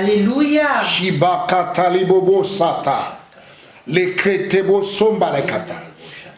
Alléluia. Shibakatalibobo sata. Lekretebo sombalekata.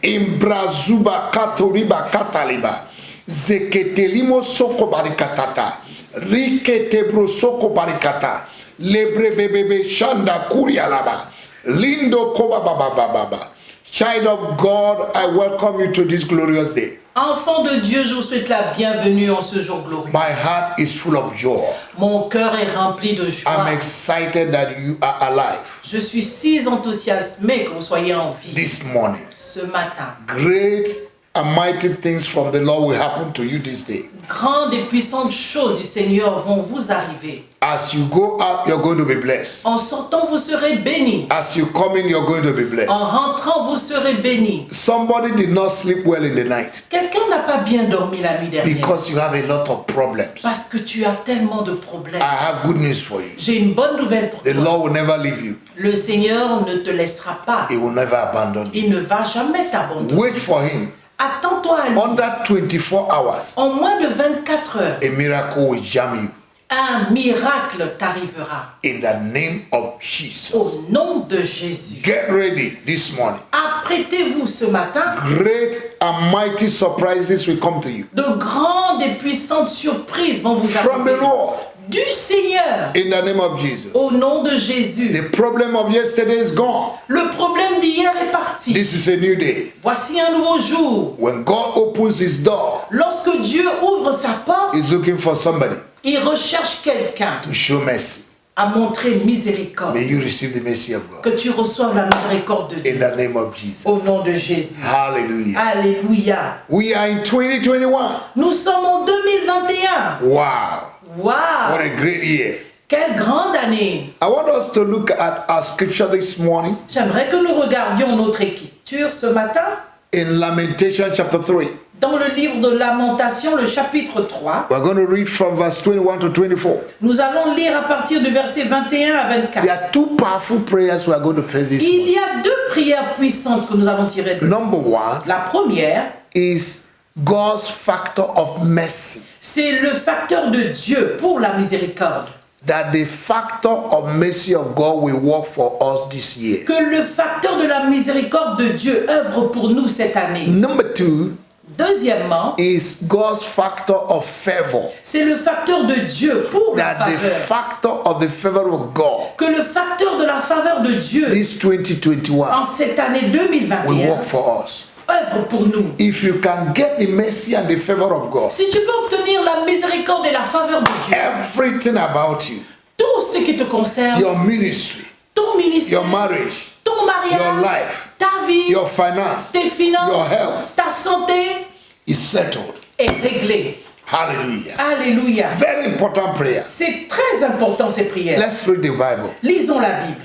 Imbrazuba katoriba kataliba. Zeketelimo soko barikatata. Riketebro soko barikata. Lebrebebebe shanda kurialaba. Lindo koba baba baba. Child of God, I welcome you to this glorious day. Enfant de Dieu, je vous souhaite la bienvenue en ce jour glorieux. My heart is full of joy. Mon cœur est rempli de joie. I'm excited that you are alive. Je suis si enthousiasmé que vous soyez en vie. This morning, Ce matin. great and mighty things from the Lord will happen to you this day. Grandes et puissantes choses du Seigneur vont vous arriver. As you go out, you're going to be blessed. En sortant, vous serez bénis. As you come in, you're going to be blessed. En rentrant, vous serez bénis. Somebody did not sleep well in the night Quelqu'un n'a pas bien dormi la nuit dernière. because you have a lot of problems. Parce que tu as tellement de problèmes. I have good news for you. J'ai une bonne nouvelle pour The toi. Lord will never leave you. Le Seigneur ne te laissera pas. He will never abandon you. Il ne va jamais t'abandonner. Wait for him. Attends-toi à lui. Under 24 hours, En moins de 24 heures, a miracle will jam you. un miracle t'arrivera. In the name of Jesus. Au nom de Jésus. Get ready this morning. Apprêtez-vous ce matin. Great and mighty surprises will come to you. De grandes et puissantes surprises vont vous From the arriver. Lord. Du Seigneur. In the name of Jesus. Au nom de Jésus. The problem of yesterday is gone. Le problème d'hier est parti. This is a new day. Voici un nouveau jour. When God opens his door, Lorsque Dieu ouvre sa porte, he's looking for somebody il recherche quelqu'un to show mercy. à montrer miséricorde. May you receive the mercy of Que God. tu reçoives la miséricorde de In Dieu. the name of Jesus. Au nom de Jésus. Hallelujah. Alléluia. We are in 2021. Nous sommes en 2021. Wow. What Waouh! a great year. Quelle grande année! I want us to look at our scripture this morning J'aimerais que nous regardions notre écriture ce matin in Lamentation chapter 3. dans le livre de Lamentation, le chapitre 3. We're going to read from verse 21 to 24. Nous allons lire à partir du verset 21 à 24. There are two powerful prayers we are going to pray this Il morning. y a deux prières puissantes que nous allons tirer de Number one La première, is God's factor of mercy. c'est le facteur de Dieu pour la miséricorde. That the factor of mercy of God will work for us this year. Que le facteur de la miséricorde de Dieu œuvre pour nous cette année. Number two Deuxièmement, is God's factor of favor. c'est le facteur de Dieu pour la That the faveur. factor of the favor of God Que le facteur de la faveur de Dieu this 2021 en cette année will 2021 work for us. œuvre pour nous. If you can get the mercy and the favor of God, Si tu peux obtenir la miséricorde et la faveur de Dieu, everything about you, tout ce qui te concerne, your ministry, ton ministère, your marriage, ton your mariage, life, ta vie, your finance, tes your finances, health ta santé is settled. est réglée. Hallelujah. Alléluia. Very important prayer. C'est très important ces prières. Let's read the Bible. Lisons la Bible.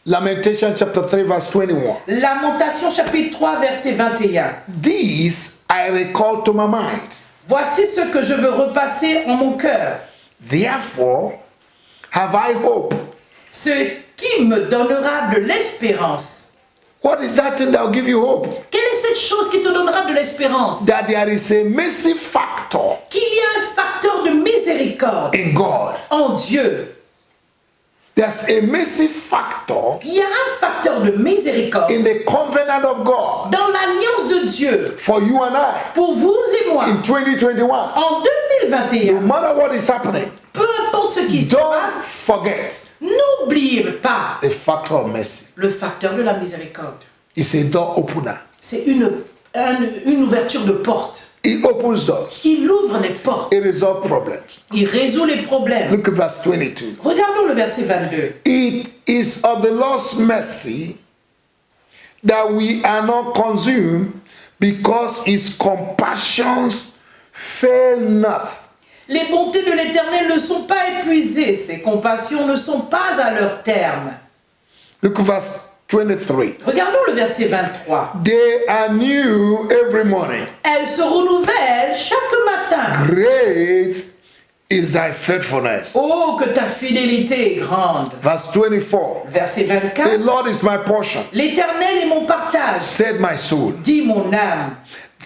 Lamentation chapter 3 verse 21. Lamentation chapitre 3 verset 21. These I recall to my mind. Voici ce que je veux repasser en mon cœur. Therefore have I hope. Ce qui me donnera de l'espérance. What is that thing that will give you hope? Quelle est cette chose qui te donnera de l'espérance? That there is a mercy factor Qu'il y a un facteur de miséricorde in God. en Dieu. There's a mercy factor Il y a un facteur de miséricorde in the covenant of God dans l'alliance de Dieu for you and I pour vous et moi in 2021. en No 2021. matter what is happening, Peu importe ce qui se don't passe, forget n'oubliez pas the factor of mercy. le facteur de la miséricorde. It's a door opener. C'est une ouverture de porte. It opens doors. Il ouvre les portes. It resolves problems. Il résout les problèmes. Look at verse 22. Regardons le verset 22. It is of the Lord's mercy that we are not consumed, because his compassions fail not. Les bontés de l'Éternel ne sont pas épuisées, ses compassions ne sont pas à leur terme. Look at verse 23. Regardons le verset 23. They are new every morning. Elles se renouvellent chaque matin. Great is thy faithfulness. Oh, que ta fidélité est grande. Verse 24. Verset The 24. Lord is my portion, L'Éternel est mon partage, said my soul. dit mon âme.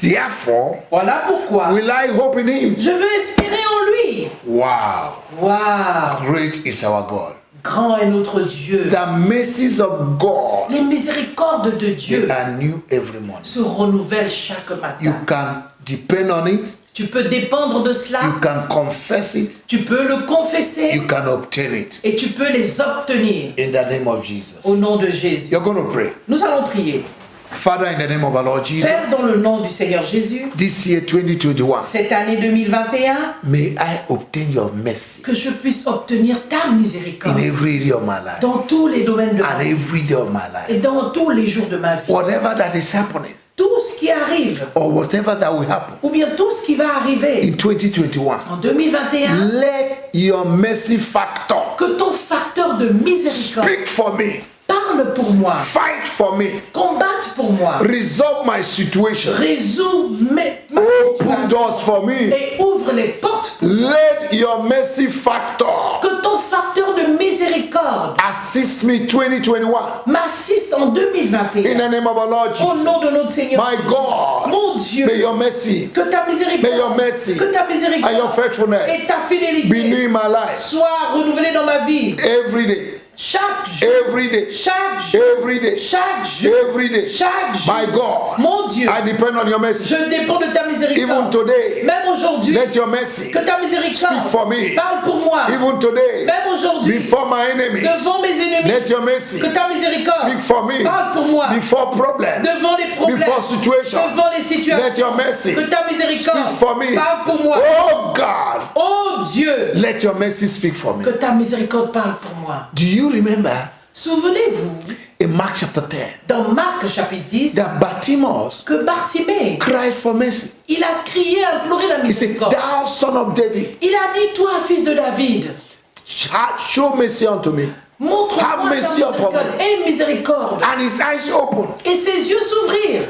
Therefore Voilà pourquoi will I hope in him. je veux espérer en lui. Oui. Wow. Waouh. Great is our God. Grand est notre Dieu. The mercies of God, Les miséricordes de they Dieu are new every morning. se renouvellent chaque You matin. can depend on it. Tu peux dépendre de cela. You can confess it. Tu peux le confesser. You can obtain it. Et tu peux les obtenir. In the name of Jesus. Au nom de Jésus. You're going to pray. Nous allons prier. Father, in the name of our Lord Jesus, Père, dans le nom du Seigneur Jésus, this year 2021, cette année 2021, may I obtain your mercy que je puisse obtenir ta miséricorde in every area of my life dans tous les domaines de ma and vie every day of my et life. dans tous les jours de ma vie. Whatever that is happening Tout ce qui arrive, or whatever that will happen ou bien tout ce qui va arriver in 2021, en 2021, let your mercy factor que ton facteur de miséricorde speak for me, parle pour moi, fight for me, combatte pour moi, resolve my situation, résout ma open situation doors for me. et ouvre les portes pour moi. Let your mercy factor Que ton facteur de miséricorde assist me 2021 m'assiste en in 2021. the name of our Lord Au Jesus. nom de notre Seigneur, My God, mon Dieu, may your mercy, que ta may your miséricorde, mercy que ta and your miséricorde et faithfulness ta be new fidélité in my life soient renouvelées dans ma vie. every day, Chaque jour, every day, chaque jour, every day, chaque jour, every day. chaque jour. My God, Mon Dieu, I depend on your mercy. je dépends de ta Even miséricorde. today, Même aujourd'hui, let your mercy que ta miséricorde speak for me. parle pour moi. Even today, Même aujourd'hui, before my enemies, devant mes ennemis, let your mercy que ta miséricorde speak for me. parle pour moi. Before problems, Devant les problèmes, before situations, devant les let situations, your mercy que ta miséricorde speak for me. parle pour moi. Oh God, Oh Dieu, let your mercy speak for me. que ta miséricorde parle pour moi. Do you remember Souvenez-vous, in Mark chapter 10 dans Marc chapitre 10, that Bartimaeus que Bartimée, cried for mercy? il a crié, imploré la He said, miséricorde. thou son of David, Il a dit, toi, fils de David, show mercy unto me. montre-moi Have ta mercy upon miséricorde me. et miséricorde. And his eyes opened. Et ses yeux s'ouvrirent.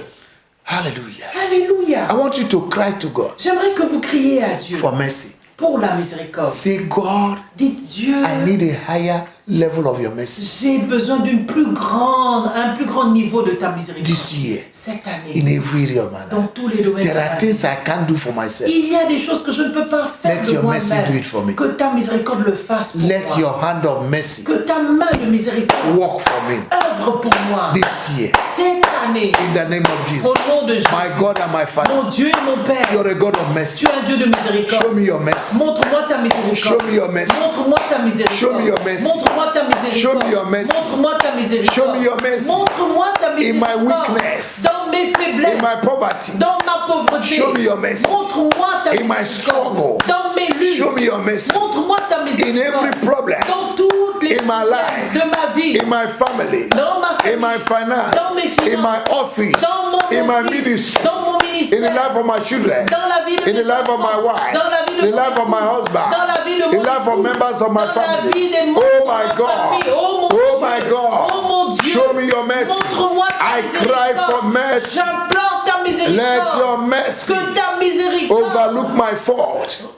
Hallelujah. Alléluia. I want you to cry to God J'aimerais que vous criez à Dieu for mercy. pour la miséricorde. Say, God, Dites, Dieu, I need a higher level of your mercy j'ai besoin un plus grand niveau de ta miséricorde. this year Cette année, in every area of my dans life. tous les domaines de There ma are vie. things I can't do for myself. Il y a des choses que je ne peux pas faire Let de your mercy do it for me. moi-même. Que ta miséricorde le fasse pour Let moi. your hand of mercy Que ta main de miséricorde work for me œuvre pour moi. this year Cette année, in the name of Jesus. au nom de Jésus, My God and my Father, mon Dieu et mon Père, you're a God of mercy. tu es un Dieu de miséricorde. Show me your mercy. Montre-moi ta miséricorde. Show me your mercy. Montre-moi ta miséricorde. Show me your mercy. Montre-moi ta miséricorde. Show me your mercy. Montre-moi ta miséricorde. Show me your mercy. Montre-moi ta In my miséricorde. weakness, Dans mes faiblesses. in my poverty, Dans ma pauvreté. show me your mercy. Montre-moi ta In my struggle, miséricorde. Dans mes luttes. show me your mercy. Montre-moi ta In miséricorde. every problem, Dans toutes les in my life, de ma vie. in my family, Dans ma famille. in my finance, Dans mes finances. in my office, Dans mon in my office. ministry, Dans mon in ministère. the life of my children, Dans la vie de in the mes life of my enfants. wife, Dans la vie de the mon life of my épouse. husband, Dans la vie de the mon life of époux. members of my Dans la family. vie des membres Oh de my ma God. famille. Oh mon Oh Dieu. my God. Oh mon Dieu. Show me your mercy. Montre-moi ta I cry miséricorde. for mercy. J'implore ta miséricorde. Let your mercy Que ta miséricorde overlook my fault.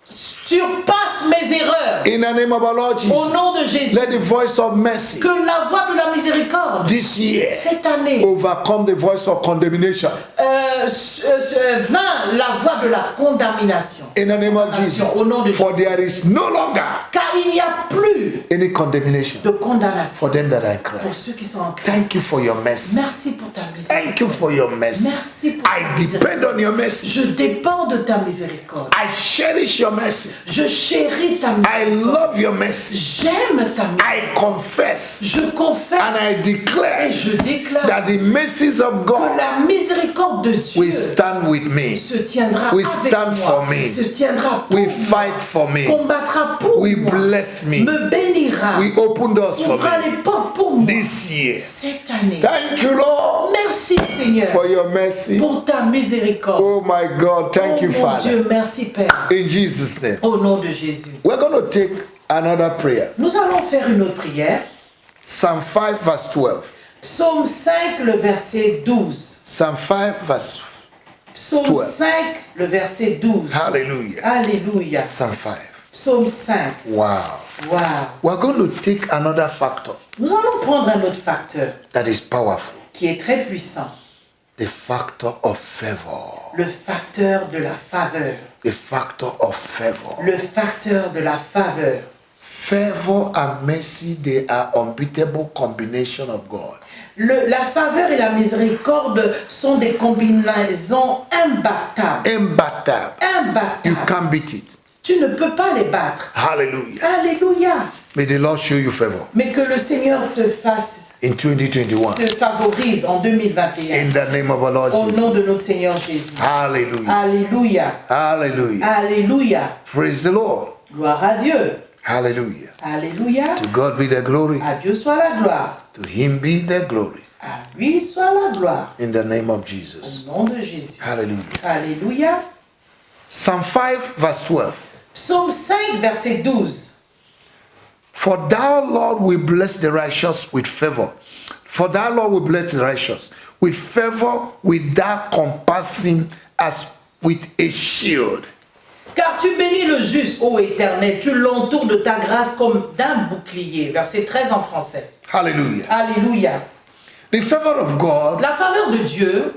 surpasse mes erreurs. In the name of our Lord Au Jesus, nom de Jésus. let the voice of mercy Que la voix de la miséricorde this year cette année overcome the voice of condemnation. vint la voix de la condamnation. In the name of Jesus, Au nom de for Jésus. there is no longer Car il n'y a plus any condemnation de condamnation for them that I pour cry. ceux qui sont en Christ. Thank you for your mercy. Merci pour ta miséricorde. Thank you for your mercy. Merci pour ta I miséricorde. depend on your mercy. Je dépends de ta miséricorde. I cherish your mercy. Je chéris ta I miséricorde. love your mercy. J'aime ta miséricorde. I confess Je confesse and I et declare je déclare that the mercies of que God la miséricorde de will Dieu stand with me, se tiendra will avec stand moi, for me, se tiendra pour will moi, fight for me, combattra pour will moi, bless me, me bénira, will open doors for ouvrira me les portes pour moi this year. cette année. Thank you, Lord, Merci Seigneur for your mercy. pour ta miséricorde. Oh my God, thank Oh you, mon Father. Dieu, merci Père. In Jesus' name. Au nom de Jésus. We're going to take another prayer. Nous allons faire une autre prière. Psalm 5, verse 12. Psaume 5, le verset 12. Psalm 5, verse Psaume 12. 5, le verset 12. Hallelujah. Alléluia. Psalm 5. Psaume 5. Wow. Wow. We're going to take another factor Nous allons prendre un autre facteur that is powerful. qui est très puissant. The factor of favor. Le facteur de la faveur. the factor of favor. Le facteur de la faveur. Favor and mercy, they are unbeatable combination of God. La faveur et la miséricorde sont des combinaisons imbattables. Imbattable. You Imbattables. can't beat it. Tu ne peux pas les battre. Hallelujah. Alléluia. May the Lord show you favor Mais que le Seigneur te fasse, in 2021. te favorise en 2021. In the name of our Lord Au Jesus. nom de notre Seigneur Jésus. Hallelujah. Alléluia. Hallelujah. Alléluia. Praise the Lord. Gloire à Dieu. Hallelujah. Alléluia. To God be the glory. À Dieu soit la gloire. To him be the glory. À lui soit la gloire. In the name of Jesus. Au nom de Jésus. Hallelujah. Alléluia. Psalm 5 verse 12. Psaume 5, verset 12. For thou, Lord, will bless the righteous with favor. For thou, Lord, will bless the righteous with favor, with thou compass him as with a shield. Car tu bénis le juste, ô Éternel, tu l'entoures de ta grâce comme d'un bouclier. Verset 13 en français. Hallelujah. Alléluia. The favor of God La faveur de Dieu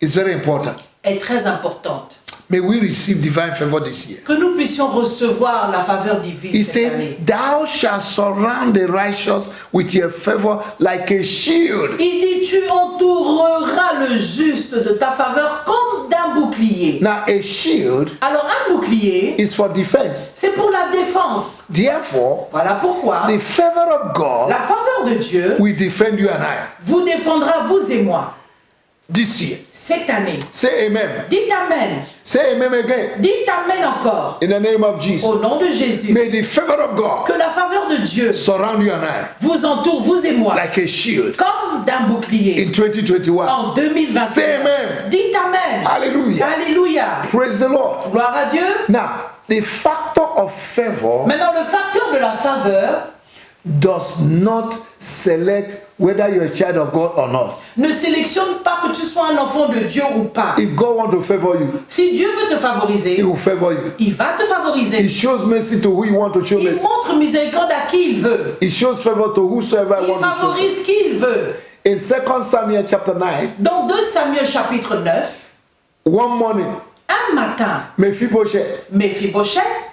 is very important. est très importante. May we receive divine favor this year. Que nous puissions recevoir la faveur divine He cette année. said, thou shalt surround the righteous with your favor like a shield. Il dit, tu entoureras le juste de ta faveur comme d'un bouclier. Now, a shield Alors un bouclier, is for defense. c'est pour la défense. Therefore, Voilà pourquoi the favor of God la faveur de Dieu will defend you and I vous défendra, vous et moi, this year. cette année. Say amen. Dites Amen. Say amen again. Dites Amen encore. In the name of Jesus. Au nom de Jésus. May the favor of God Que la faveur de Dieu surround you and I vous entoure, vous et moi, like a shield comme d'un bouclier. in 2021. En 2021. Say amen. Dites Amen. Hallelujah. Alléluia. Praise the Lord. Gloire à Dieu. Now, the factor of favor Maintenant, le facteur de la faveur does not select whether you're a child of God or not. ne sélectionne pas que tu sois un enfant de Dieu ou pas. If God wants to favor you, Si Dieu veut te He favoriser, will favor you. il va te He favoriser. shows mercy to who He wants to show Il mercy. montre miséricorde à qui il veut. He shows favor to whosoever He Il wants to show favor. favorise qui il veut. In 2 Samuel chapter 9, Dans 2 Samuel chapitre 9, one morning, un matin, Mephibosheth Méphibosheth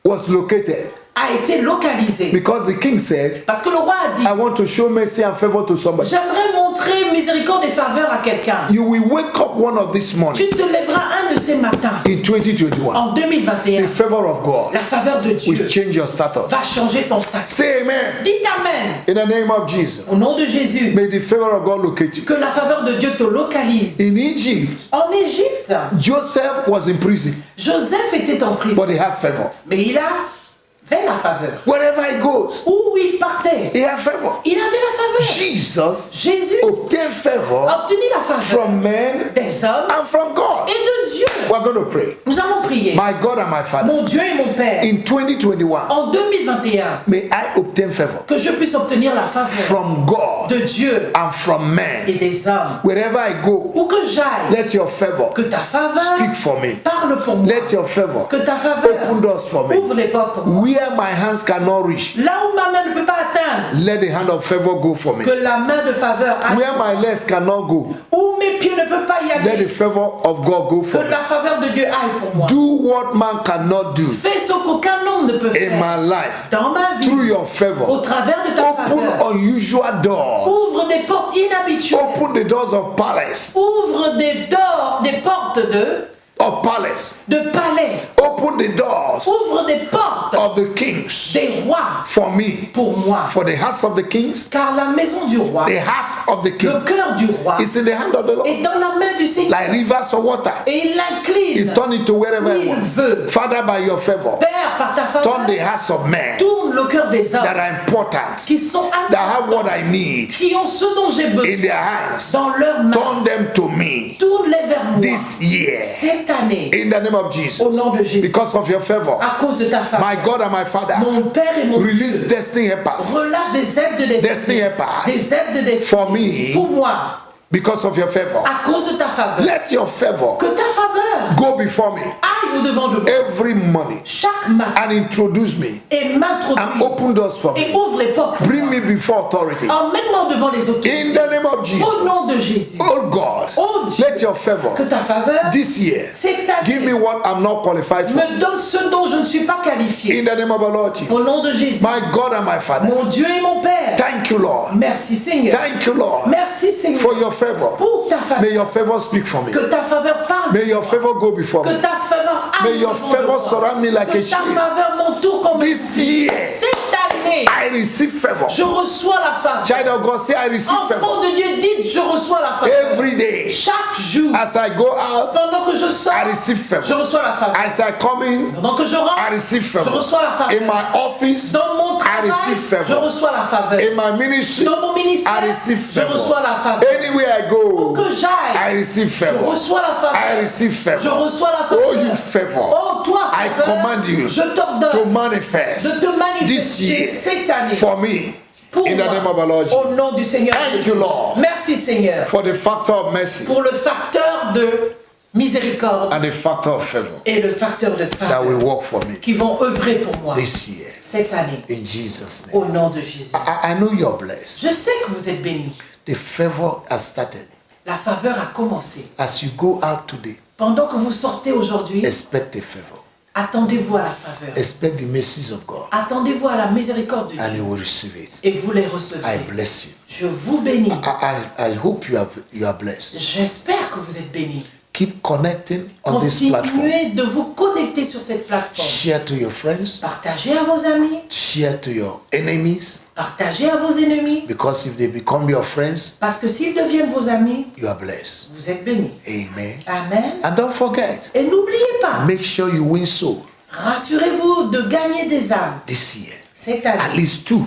was located a été localisé. because the king said, Parce que le roi a dit, I want to show mercy and favor to somebody. j'aimerais montrer miséricorde et faveur à quelqu'un. You will wake up one of this morning Tu te lèveras un de ces matins in 2021. en 2021. The favor of God La faveur de Dieu will change your status. va changer ton statut. Say amen. Dites Amen. In the name of Jesus. Au nom de Jésus, May the favor of God locate you. que la faveur de Dieu te localise. In Egypt, En Égypte, Joseph was in prison, Joseph était en prison, but he had favor. mais il avait la faveur. Wherever he goes, Où il partait, he had favor. il avait la faveur. Jesus Jésus obtained favor a obtenu la faveur from men des hommes and from God. et de Dieu. We're going to pray. Nous allons prier. My God and my Father, Mon Dieu et mon Père, in 2021, en 2021, may I obtain favor que je puisse obtenir la faveur from God de Dieu and from et men. des hommes. Wherever I go, Où que j'aille, let your favor que ta faveur speak for me. parle pour moi. Let your favor Que ta faveur open doors for me. ouvre les portes pour moi. Where my hands cannot reach, Là où ma main ne peut pas atteindre, let the hand of favor go for me. que la main de faveur aille. Where my legs cannot go, Où mes pieds ne peuvent pas y let the aller, favor of God go que for me. la faveur de Dieu aille pour moi. Do what man cannot do Fais ce qu'aucun homme ne peut in faire my life dans ma through vie, your au favor. travers de ta Open faveur. unusual doors. Ouvre des portes inhabituelles. Open the doors of palace. Ouvre des portes de palais. Open the doors Ouvre des portes of the kings des rois for me. pour moi. For the hearts of the kings, Car la maison du roi, the heart of the le king cœur du roi, is in the hand of the Lord. est dans la main du Seigneur. Like rivers of water, Et il He l'incline turn it to wherever où He il wants. veut. Father, by your favor, Père, par ta turn the faveur, hearts of men tourne le cœur des hommes that are important, qui sont that have what importants, I need qui ont ce dont j'ai in besoin their hands. dans leurs mains. Turn them to me Tourne-les vers moi this year cette année in the name of Jesus. au nom de Jésus. Because of your favor, À cause de ta faveur, my God and my Father, mon Père et mon release Dieu, destiny helpers relâche des aides de Destiny destin, helpers des aides de destin for me pour moi, because of your favor. à cause de ta faveur. Let your favor Que ta faveur go before me aille au-devant de moi every morning chaque matin and introduce me et and m'introduise open doors for et me. ouvre les portes. pour Bring moi. me before authority Emmène-moi devant les autorités. in the name of Au Jesus. nom de Jésus. Oh God, Oh Dieu, let Let your favor Que ta faveur, this year cette give me année, what I'm not qualified for. me donne ce dont je ne suis pas qualifié. In the name of our Lord Au Jesus. nom de Jésus. My God and my Father. Mon Dieu et mon Père. Thank you, Lord. Merci Seigneur. Thank you, Lord, Merci Seigneur. for your favor. Pour ta faveur. May your favor speak for me. Que ta faveur parle. May your favor go before Que me. ta faveur aille May your devant favor moi. surround me like Que a ta shield. faveur m'entoure comme This year, cette année. I receive favor. Je reçois la faveur. Child of God, say I receive Enfant favor. de Dieu, dites je reçois la faveur. Every day, Chaque jour, as I go out, pendant que je sors, I receive je favor. reçois la faveur. As I come in, Pendant que je I rentre, receive je favor. reçois la faveur. In my office, Dans mon travail, receive favor. je reçois la faveur. in my ministry, Dans mon ministère, I receive je favor. reçois la faveur. Anywhere I Où go, que j'aille, I receive je favor. reçois la I faveur. receive Je favor. reçois la faveur. Oh, you favor. Oh, toi, I faveur, command you je to t'ordonne manifest de te this manifester year cette année for me. pour In the moi, name of our Lord au Jesus. nom du Seigneur. Thank you, Lord, Merci Seigneur for the factor of mercy pour le facteur de miséricorde and the factor of favor et le facteur de that will faveur work for me qui vont œuvrer pour moi this year. cette année In Jesus' au name. nom de Jésus. I know you're blessed. Je sais que vous êtes bénis. The favor has started. La faveur a commencé. As you go out today, Pendant que vous sortez aujourd'hui, expect the favor. attendez-vous à la faveur. Expect the mercies of God, Attendez-vous à la miséricorde de and Dieu you will receive it. et vous les I recevrez. bless you. Je vous bénis. I hope you are blessed. J'espère que vous êtes bénis. Keep connecting on this platform. Continuez de vous connecter sur cette plateforme. Share to your friends. Partagez à vos amis, Share to your enemies. partagez à vos ennemis, Because if they become your friends, parce que s'ils deviennent vos amis, you are blessed. vous êtes bénis. Amen. Amen. And don't forget, Et n'oubliez pas, make sure you win soul rassurez-vous de gagner des âmes this year. cette At année. least 2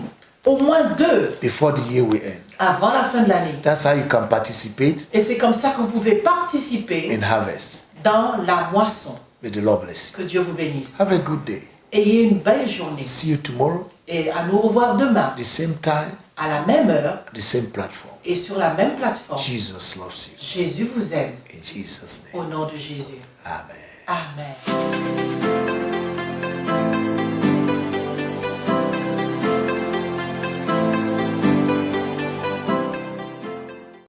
Au moins 2 before the year will end. avant la fin de l'année. That's how you can participate Et c'est comme ça que vous pouvez participer in harvest. dans la moisson. May the Lord bless you. Que Dieu vous bénisse. Have a good day. Ayez une belle journée. See you tomorrow, Et à nous revoir demain, the same time, à la même heure the same platform. et sur la même plateforme. Jesus loves you. Jésus vous aime. In Jesus' Au name. nom de Jésus. Amen. Amen.